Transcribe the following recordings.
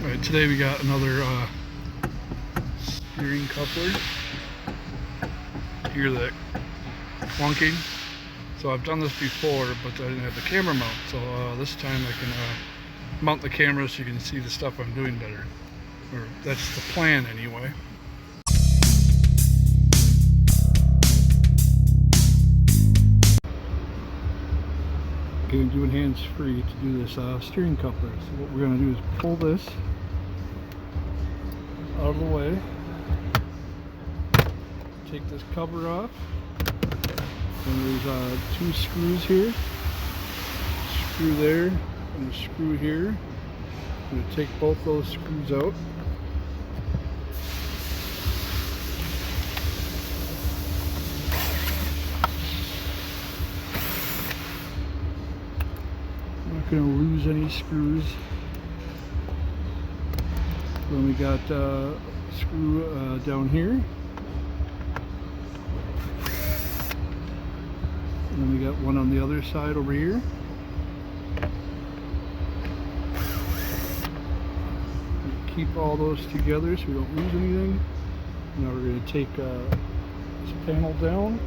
Alright, today we got another steering coupler. Hear that clunking? So I've done this before, but I didn't have the camera mount. So this time I can mount the camera so you can see the stuff I'm doing better. Or that's the plan anyway. Okay, I'm doing hands-free to do this steering coupler. So what we're going to do is pull this out of the way, take this cover off, and there's two screws here, screw there and a screw here. I'm going to take both those screws out. I'm not going to lose any screws. Then we got screw down here, and then we got one on the other side over here. We keep all those together so we don't lose anything. Now we're going to take this panel down.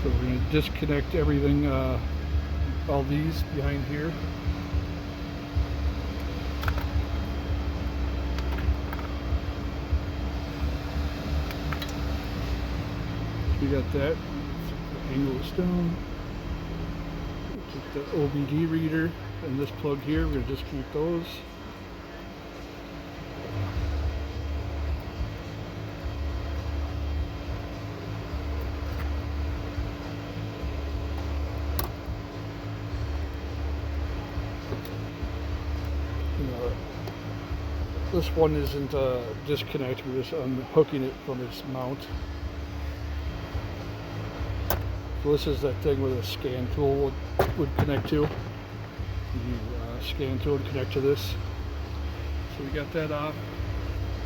So we're going to disconnect everything, all these behind here. So we got that. Angle this down. Take the OBD reader and this plug here. We're going to disconnect those. This one isn't disconnected, we're just unhooking it from its mount. So this is that thing where the scan tool would connect to. The scan tool would connect to this. So we got that off.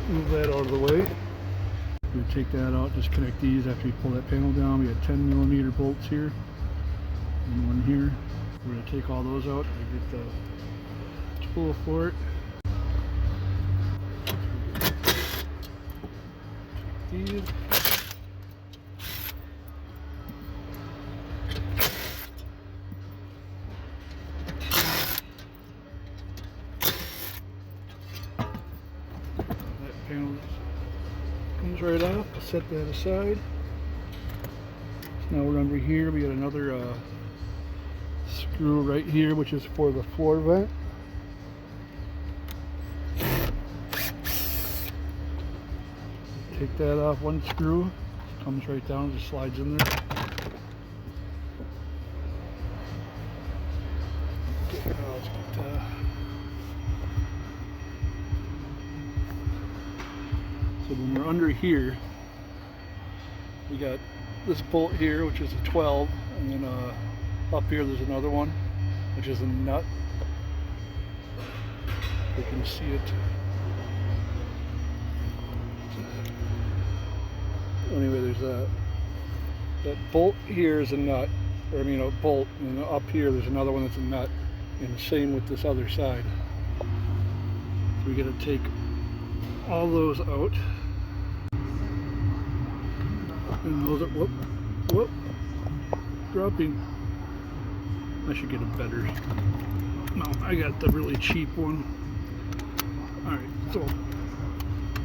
Move that out of the way. We're going to take that out, disconnect these after we pull that panel down. We got 10mm bolts here and one here. We're going to take all those out and get the tool for it. These. That panel comes right off. I'll set that aside. So now we're under here. We got another screw right here, which is for the floor vent. Take that off one screw, comes right down, just slides in there. So when we're under here, we got this bolt here, which is a 12, and then up here there's another one, which is a nut. You can see it. Anyway, there's that bolt here is a nut, or I mean a bolt, and up here there's another one that's a nut, and the same with this other side. So we got to take all those out, and those are whoop, dropping. I should get a better. No, I got the really cheap one. All right, so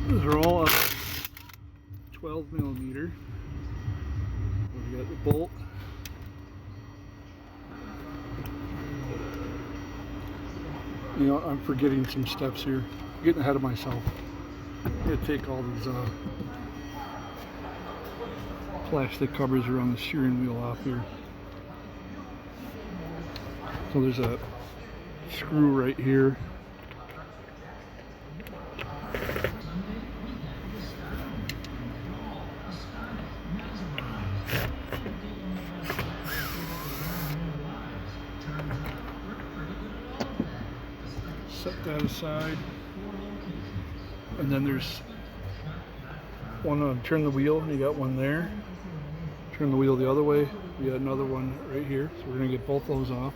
those are all up. 12mm. We got the bolt. You know, I'm forgetting some steps here. I'm getting ahead of myself. I'm going to take all these plastic covers around the steering wheel off here. So there's a screw right here. Set that aside. And then there's one on turn the wheel, and you got one there. Turn the wheel the other way, you got another one right here. So we're gonna get both those off.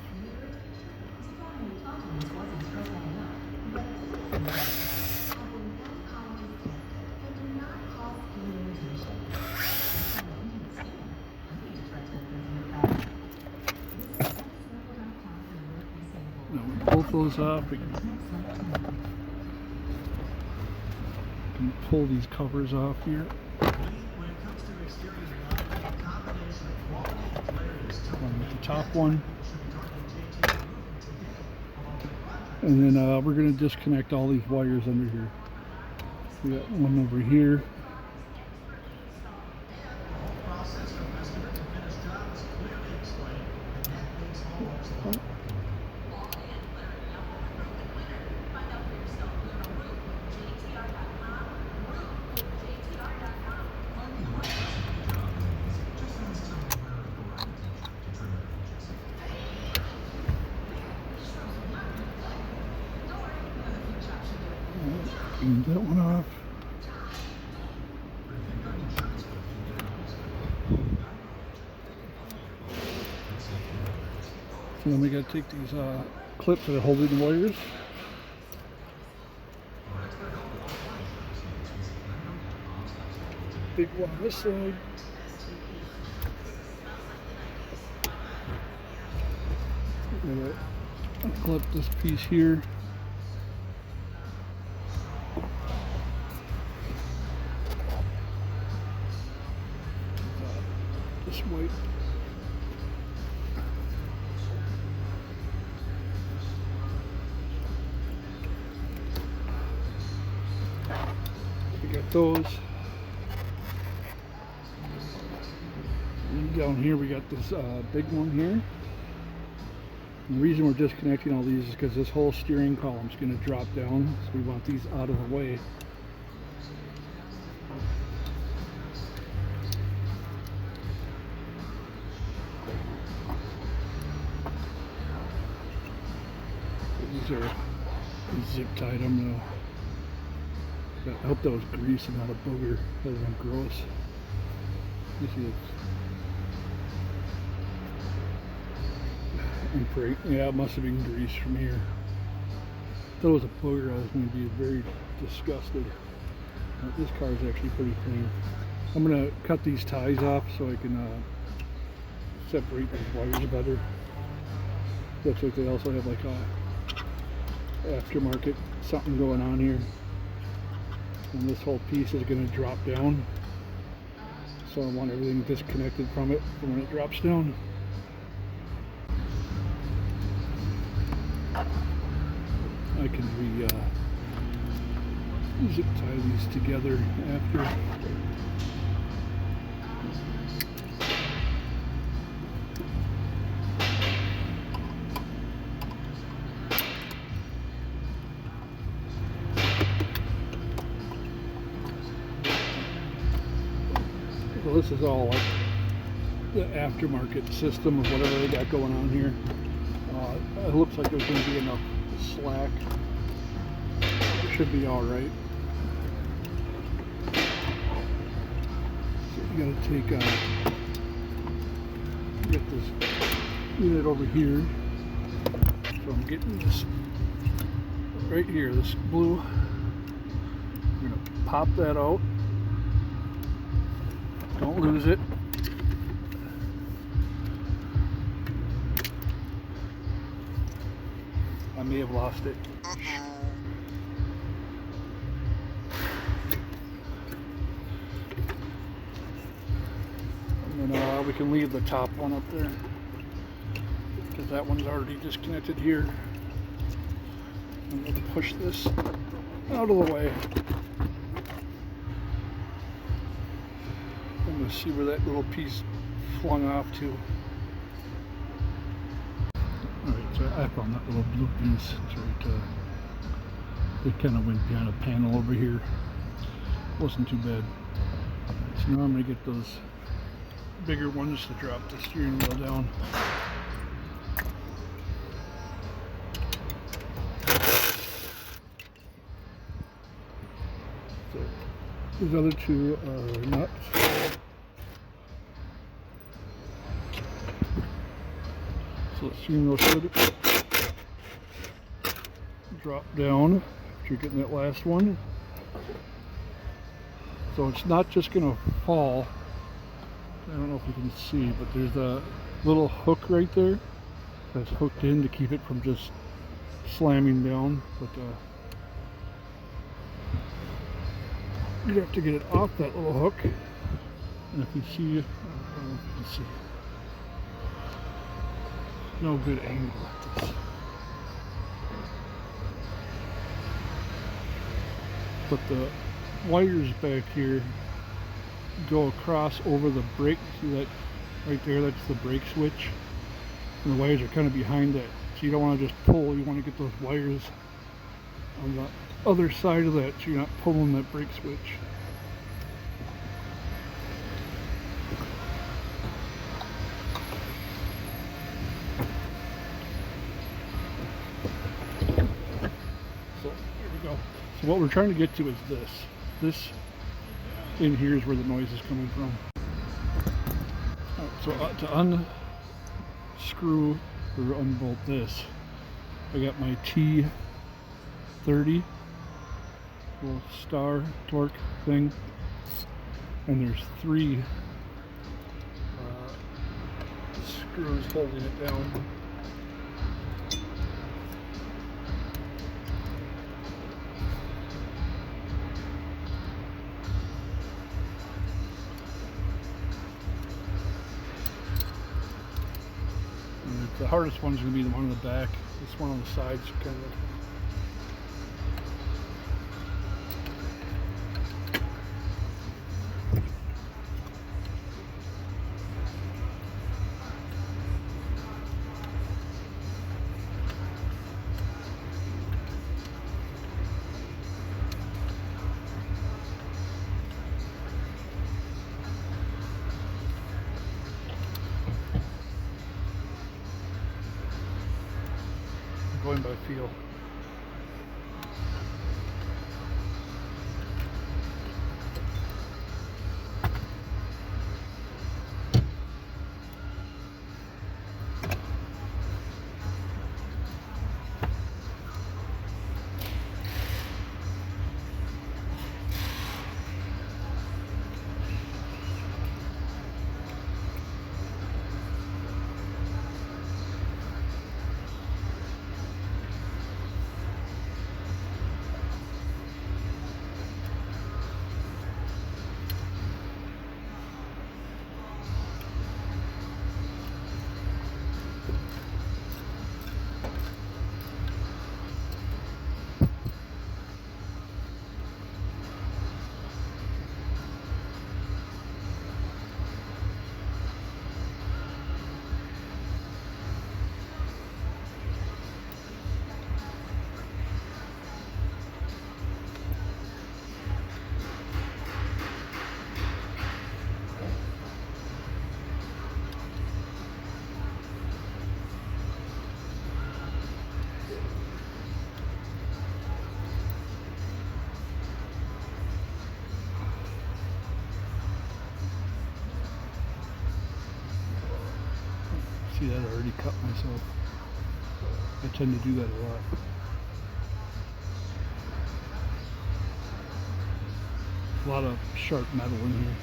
Now we pull those off. We can pull these covers off here. One with the top one. And then we're going to disconnect all these wires under here. We got one over here. Clean that one off. So then we got to take these clips that are holding the wires. Big one on this side. We're gonna clip this piece here. This white. We got those. And down here we got this big one here. And the reason we're disconnecting all these is because this whole steering column is going to drop down, so we want these out of the way. These are zip tied. I hope that was grease and not a booger, other than gross. You see it's, yeah, it must have been grease from here. If it was a booger, I was going to be very disgusted. But this car is actually pretty clean. I'm going to cut these ties off so I can separate these wires better. Looks like they also have like a aftermarket something going on here. And this whole piece is going to drop down. So I want everything disconnected from it when it drops down. I can zip tie these together after. So this is all like the aftermarket system of whatever they got going on here. It looks like there's going to be enough slack. It should be all right. So you got to take get this unit over here. So I'm getting this right here, this blue. I'm going to pop that out. Don't lose it. I may have lost it. And then we can leave the top one up there because that one's already disconnected here. I'm going to push this out of the way. I'm going to see where that little piece flung off to. Alright, so I found that little blue piece. It's right, it kind of went behind a panel over here. Wasn't too bad. So now I'm going to get those bigger ones to drop the steering wheel down. These other two are nuts. So the steering wheel should drop down after you're getting that last one. So it's not just going to fall. I don't know if you can see, but there's a little hook right there that's hooked in to keep it from just slamming down. But you have to get it off that little hook. And if you see, I don't know if you can see, no good angle at this. But the wires back here go across over the brake. See that right there? That's the brake switch. And the wires are kind of behind that. So you don't want to just pull, you want to get those wires on the other side of that so you're not pulling that brake switch. So here we go. So what we're trying to get to is this. This in here is where the noise is coming from. All right, so to unscrew or unbolt this, I got my T30 little star torque thing, and there's 3 screws holding it down. And the hardest one's going to be the one on the back. This one on the sides kind of. Going by feel. See that? I already cut myself. I tend to do that a lot. A lot of sharp metal in here.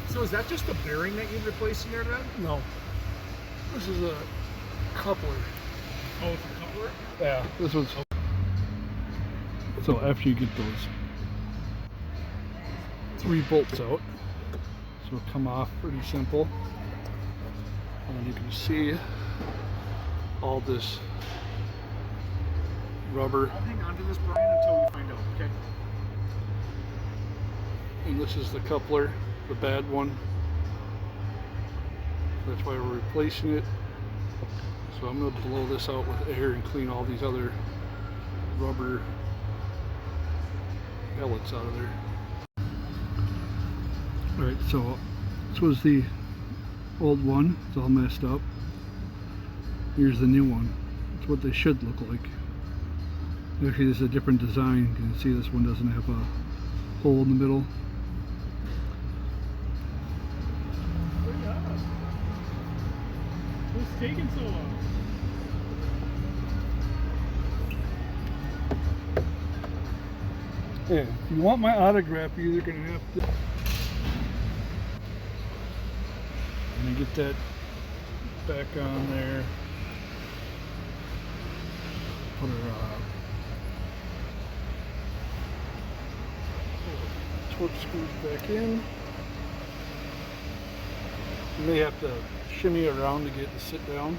So is that just the bearing that you're replacing there, then? No. This is a coupler. Oh, it's a coupler? Yeah, this one's. So after you get those 3 bolts out, so it'll come off pretty simple. And you can see all this rubber. I'll hang on to this, Brian, until we find out, okay? And this is the coupler, the bad one. That's why we're replacing it. So I'm going to blow this out with air and clean all these other rubber pellets out of there. Alright, so this was the old one. It's all messed up. Here's the new one. That's what they should look like. Actually, this is a different design. You can see this one doesn't have a hole in the middle. What's taking so long? Yeah, if you want my autograph, you're either going to have to... And get that back on there. Put her torque screws back in. You may have to shimmy around to get it to sit down.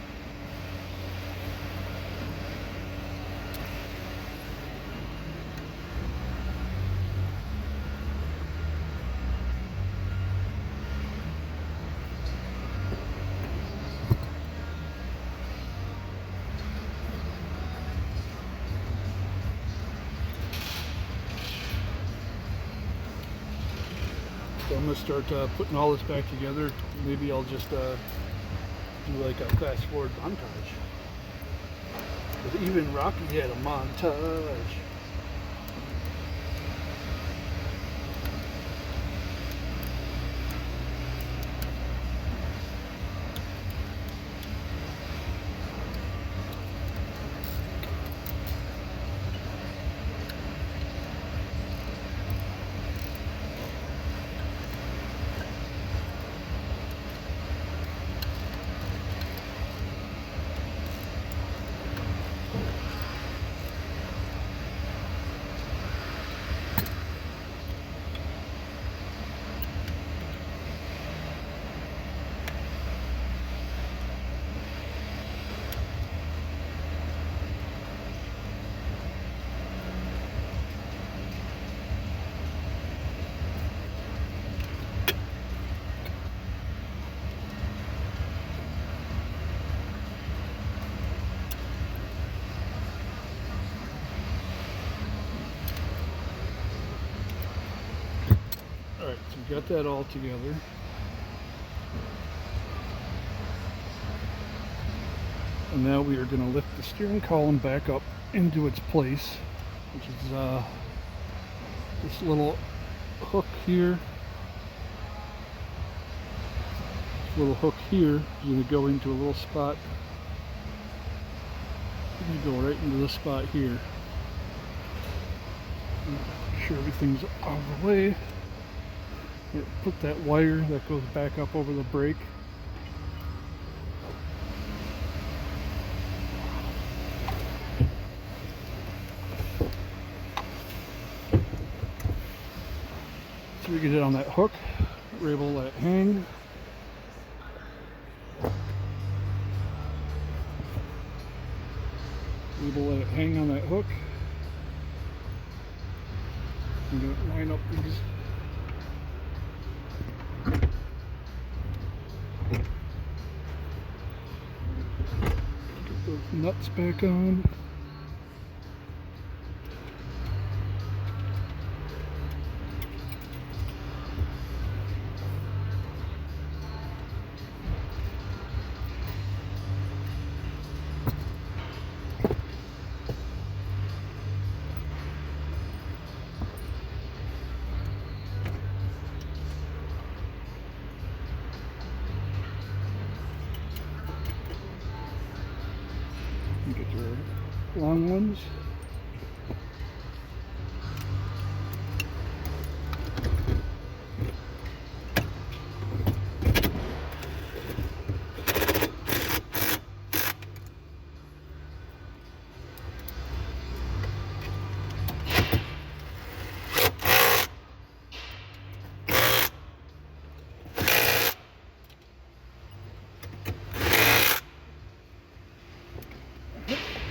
So I'm going to start putting all this back together. Maybe I'll just do like a fast forward montage. Because even Rocky had a montage. Alright, so we got that all together. And now we are going to lift the steering column back up into its place, which is this little hook here. This little hook here is going to go into a little spot. It's going to go right into this spot here. Make sure everything's out of the way. Put that wire that goes back up over the brake. So we get it on that hook. We're able to let it hang. We're able to let it hang on that hook. I'm going to line up these. Get those nuts back on. Get your long ones.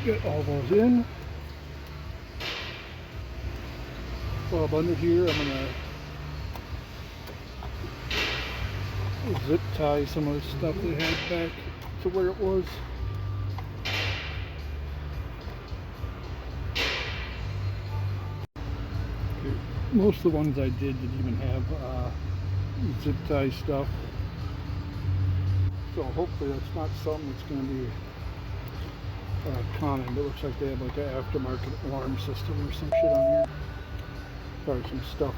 Get all those in. So up under here, I'm gonna zip tie some of the stuff they had back to where it was. Most of the ones I did didn't even have zip tie stuff. So hopefully that's not something that's going to be common. But it looks like they have like an aftermarket alarm system or some shit on here. Or some stuff.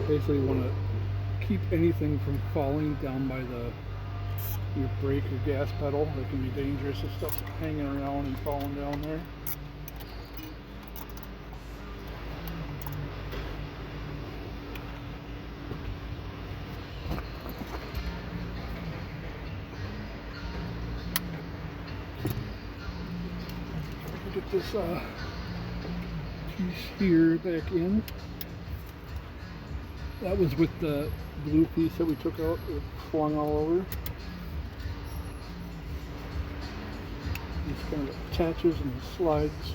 Basically you want to keep anything from falling down by your brake or gas pedal. That can be dangerous if stuff's hanging around and falling down there. Get this piece here back in. That was with the blue piece that we took out. It flung all over. This kind of attaches and slides.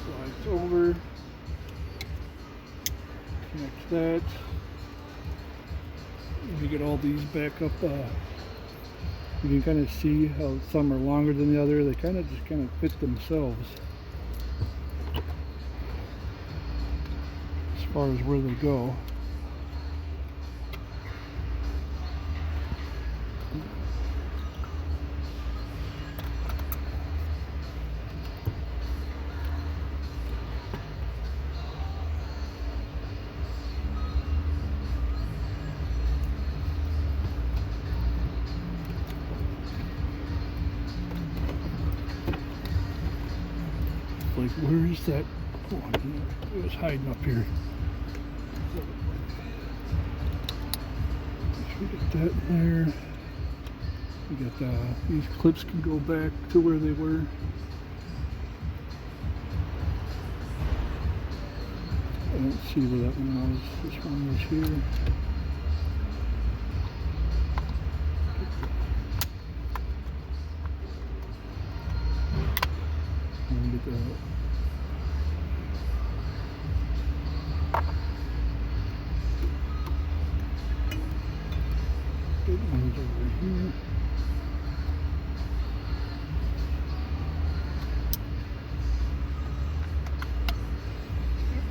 Slides over. Connect that. We get all these back up. You can kind of see how some are longer than the other. They kind of just fit themselves as far as where they go. Like, where is that one? It was hiding up here. So we got that there. We got these clips can go back to where they were. I don't see where that one was. This one was here. Big ones over here.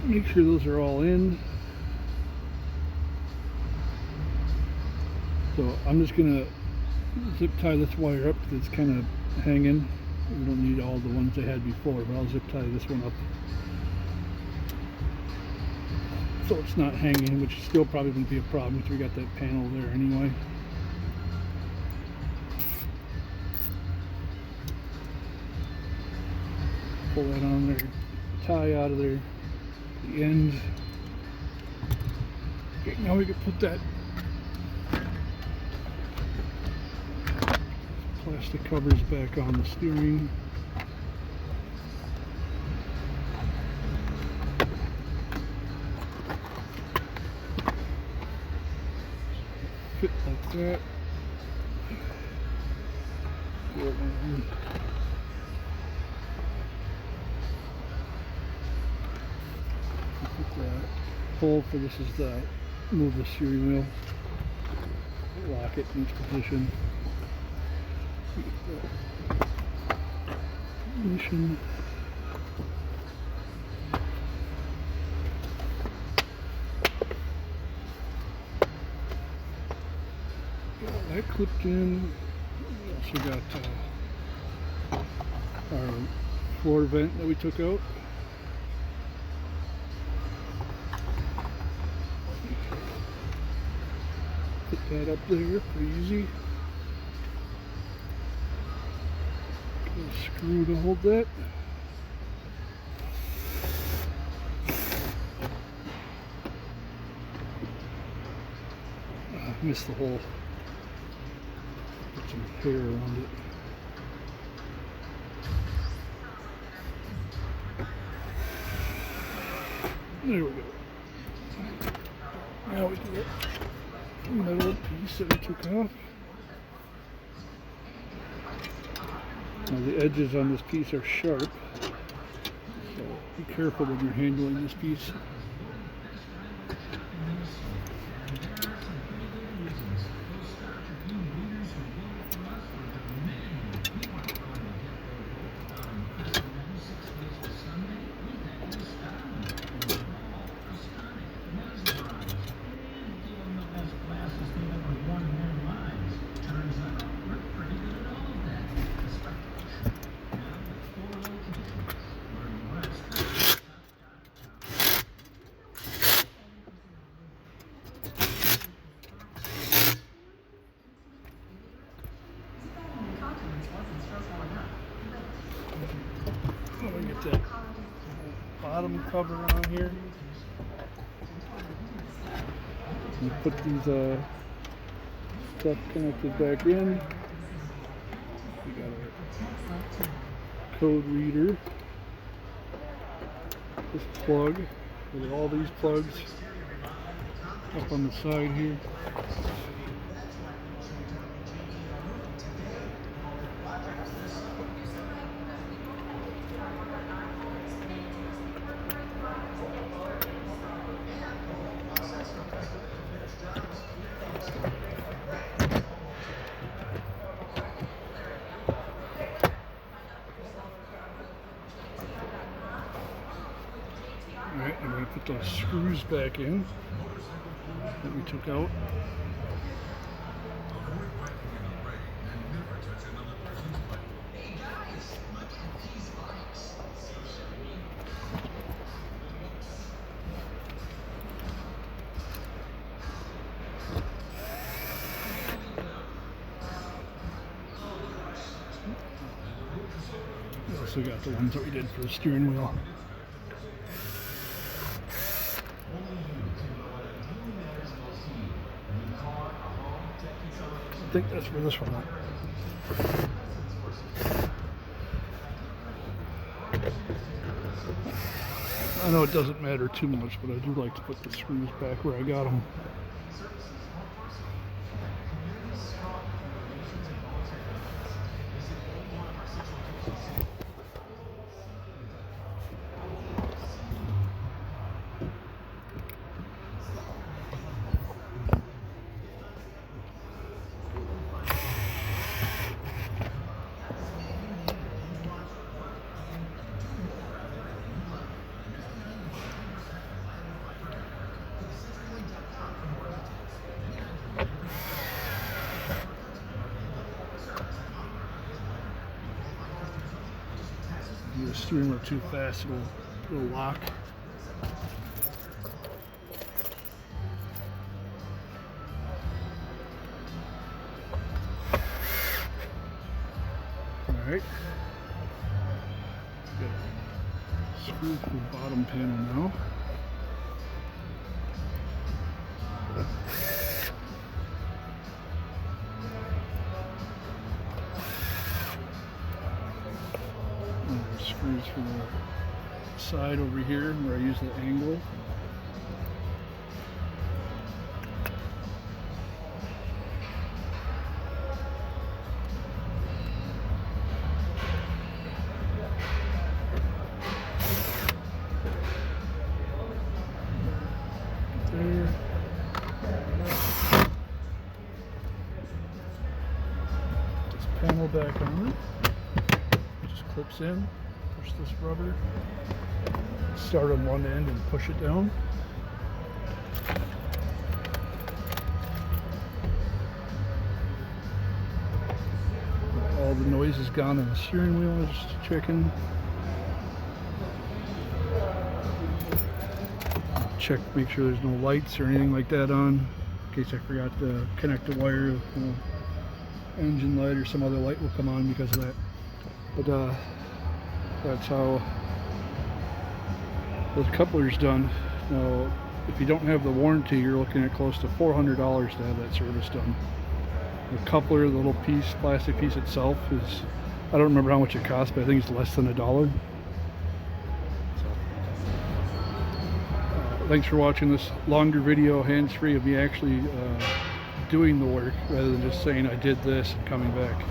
Make sure those are all in. So I'm just gonna zip tie this wire up because it's kind of hanging. We don't need all the ones I had before, but I'll zip tie this one up so it's not hanging, which still probably wouldn't be a problem because we got that panel there anyway. Pull that on there, tie out of there, the end. Okay, now we can put that plastic covers back on the steering. Fit like that. Put that hole for this is the move the steering wheel. Lock it in its position. Ignition. Got that clipped in. We also got our floor vent that we took out. Put that up there, pretty easy. A screw to hold that. Missed the hole. Put some hair around it. There we go. Now we do that metal piece that we took off. Now the edges on this piece are sharp, so be careful when you're handling this piece. Let me get that bottom cover on here. And put these stuff connected back in. We got our code reader. This plug. With all these plugs up on the side here. Alright, I'm going to put those screws back in that we took out. We also got the ones that we did for the steering wheel. I think that's where this one went. I know it doesn't matter too much, but I do like to put the screws back where I got them. If the steering wheel too fast, it'll lock. Alright. Screw for the bottom panel now. Screws for the side over here where I use the angle. There. This panel back on. Just clips in. Push this rubber, start on one end and push it down. All the noise is gone on the steering wheel, just checking. Check, make sure there's no lights or anything like that on, in case I forgot to connect the wire. Engine light or some other light will come on because of that. But that's how the coupler's done. Now, if you don't have the warranty, you're looking at close to $400 to have that service done. The coupler, the little piece, plastic piece itself is, I don't remember how much it costs, but I think it's less than $1. So, thanks for watching this longer video, hands-free, of me actually doing the work rather than just saying I did this and coming back.